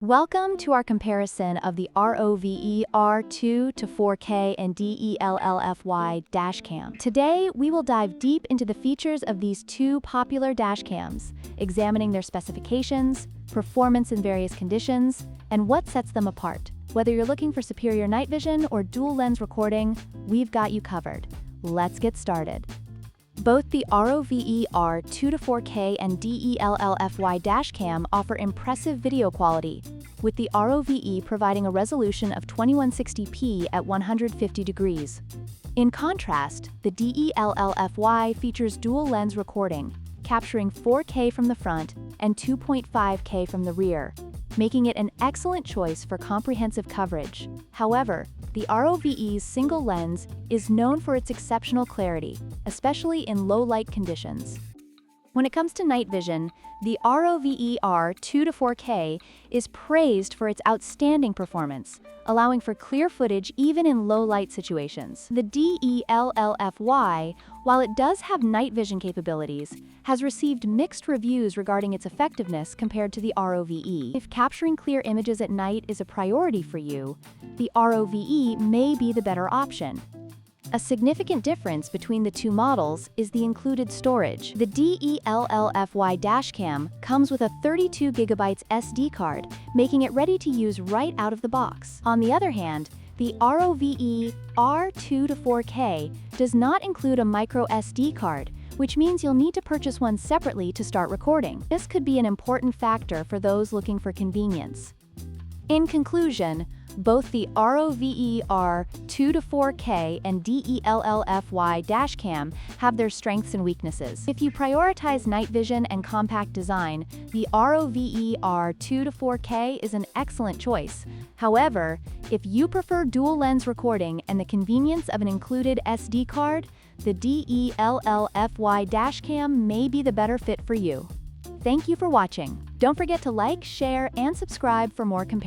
Welcome to our comparison of the ROVE R2-4K and DELLFY Dash Cam. Today, we will dive deep into the features of these two popular dash cams, examining their specifications, performance in various conditions, and what sets them apart. Whether you're looking for superior night vision or dual lens recording, we've got you covered. Let's get started. Both the ROVE R2-4K and DELLFY Dash Cam offer impressive video quality, with the ROVE providing a resolution of 2160p at 150 degrees. In contrast, the DELLFY features dual lens recording, capturing 4K from the front and 2.5K from the rear, making it an excellent choice for comprehensive coverage. However, the ROVE's single lens is known for its exceptional clarity, especially in low-light conditions. When it comes to night vision, the ROVE R2-4K is praised for its outstanding performance, allowing for clear footage even in low-light situations. The DELLFY, while it does have night vision capabilities, has received mixed reviews regarding its effectiveness compared to the ROVE. If capturing clear images at night is a priority for you, the ROVE may be the better option. A significant difference between the two models is the included storage. The DELLFY Dash Cam comes with a 32GB SD card, making it ready to use right out of the box. On the other hand, the ROVE R2-4K does not include a micro SD card, which means you'll need to purchase one separately to start recording. This could be an important factor for those looking for convenience. In conclusion, both the ROVE R2-4K and DELLFY Dash Cam have their strengths and weaknesses. If you prioritize night vision and compact design, the ROVE R2-4K is an excellent choice. However, if you prefer dual lens recording and the convenience of an included SD card, the DELLFY Dash Cam may be the better fit for you. Thank you for watching. Don't forget to like, share, and subscribe for more comparisons.